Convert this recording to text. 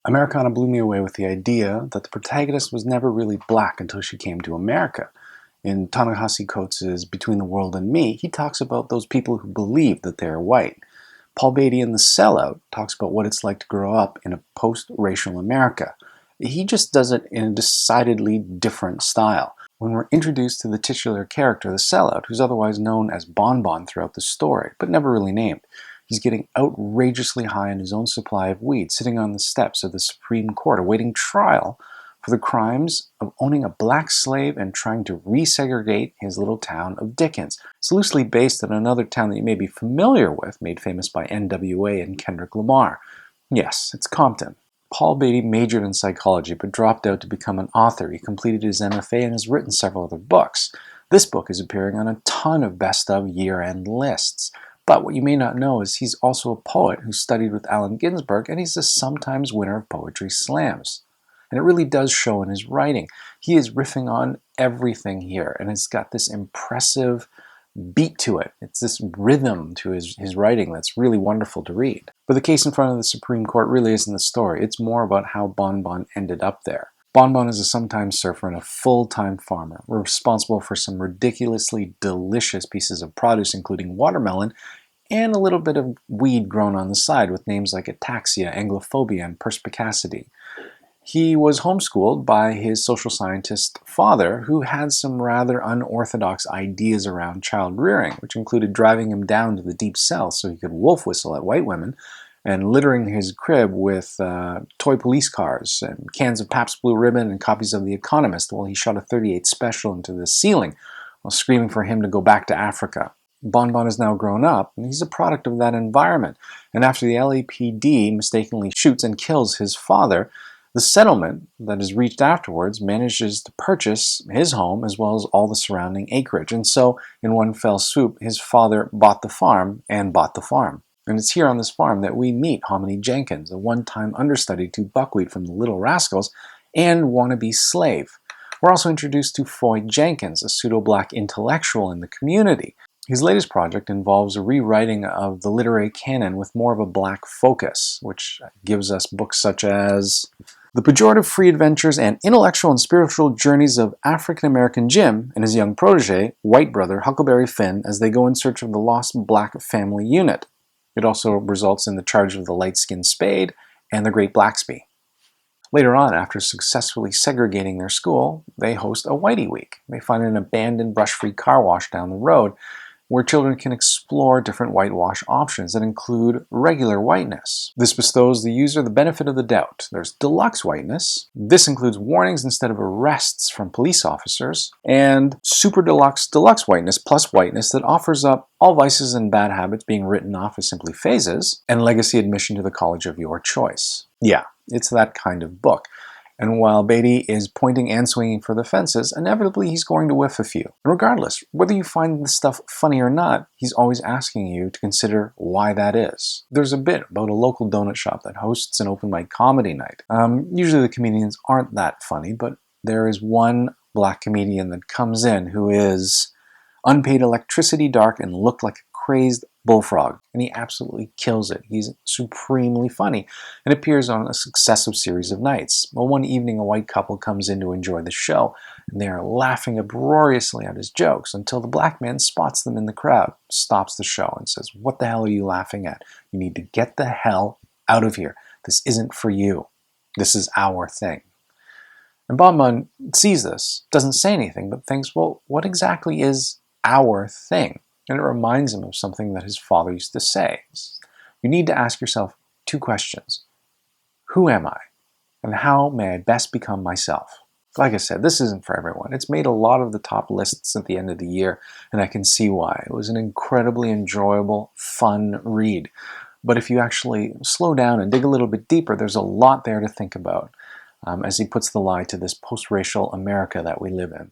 Americana blew me away with the idea that the protagonist was never really black until she came to America. In Ta-Nehisi Coates' Between the World and Me, he talks about those people who believe that they are white. Paul Beatty in The Sellout talks about what it's like to grow up in a post-racial America. He just does it in a decidedly different style. When we're introduced to the titular character, the sellout, who's otherwise known as Bon Bon throughout the story, but never really named, he's getting outrageously high on his own supply of weed, sitting on the steps of the Supreme Court awaiting trial for the crimes of owning a black slave and trying to resegregate his little town of Dickens. It's loosely based on another town that you may be familiar with, made famous by NWA and Kendrick Lamar. Yes, it's Compton. Paul Beatty majored in psychology but dropped out to become an author. He completed his MFA and has written several other books. This book is appearing on a ton of best-of year-end lists. But what you may not know is he's also a poet who studied with Allen Ginsberg, and he's a sometimes winner of poetry slams. And it really does show in his writing. He is riffing on everything here, and it's got this impressive beat to it. It's this rhythm to his writing that's really wonderful to read. But the case in front of the Supreme Court really isn't the story. It's more about how Bon Bon ended up there. Bon Bon is a sometime surfer and a full-time farmer. We're responsible for some ridiculously delicious pieces of produce, including watermelon, and a little bit of weed grown on the side with names like ataxia, anglophobia, and perspicacity. He was homeschooled by his social scientist father, who had some rather unorthodox ideas around child rearing, which included driving him down to the deep south so he could wolf whistle at white women, and littering his crib with toy police cars and cans of Pabst Blue Ribbon and copies of The Economist while he shot a .38 special into the ceiling while screaming for him to go back to Africa. Bon Bon is now grown up, and he's a product of that environment. And after the LAPD mistakenly shoots and kills his father, the settlement that is reached afterwards manages to purchase his home as well as all the surrounding acreage. And so, in one fell swoop, his father bought the farm and bought the farm. And it's here on this farm that we meet Hominy Jenkins, a one-time understudy to Buckwheat from the Little Rascals and wannabe slave. We're also introduced to Foy Jenkins, a pseudo-black intellectual in the community. His latest project involves a rewriting of the literary canon with more of a black focus, which gives us books such as The Pejorative Free Adventures and Intellectual and Spiritual Journeys of African-American Jim and his young protege, white brother Huckleberry Finn, as they go in search of the lost black family unit. It also results in the charge of the light-skinned Spade and the Great Blacksby. Later on, after successfully segregating their school, they host a Whitey Week. They find an abandoned brush-free car wash down the road where children can explore different whitewash options that include regular whiteness. This bestows the user the benefit of the doubt. There's deluxe whiteness. This includes warnings instead of arrests from police officers. And super deluxe whiteness plus whiteness that offers up all vices and bad habits being written off as simply phases, and legacy admission to the college of your choice. Yeah, it's that kind of book. And while Beatty is pointing and swinging for the fences, inevitably he's going to whiff a few. And regardless, whether you find this stuff funny or not, he's always asking you to consider why that is. There's a bit about a local donut shop that hosts an open mic comedy night. Usually the comedians aren't that funny, but there is one black comedian that comes in who is unpaid electricity dark and looked like a crazed bullfrog, and he absolutely kills it. He's supremely funny and appears on a successive series of nights. Well, one evening a white couple comes in to enjoy the show, and they are laughing uproariously at his jokes until the black man spots them in the crowd, stops the show, and says, "What the hell are you laughing at? You need to get the hell out of here. This isn't for you. This is our thing." And Bon Bon sees this, doesn't say anything, but thinks, well, what exactly is our thing? And it reminds him of something that his father used to say. You need to ask yourself two questions. Who am I? And how may I best become myself? Like I said, this isn't for everyone. It's made a lot of the top lists at the end of the year, and I can see why. It was an incredibly enjoyable, fun read. But if you actually slow down and dig a little bit deeper, there's a lot there to think about as he puts the lie to this post-racial America that we live in.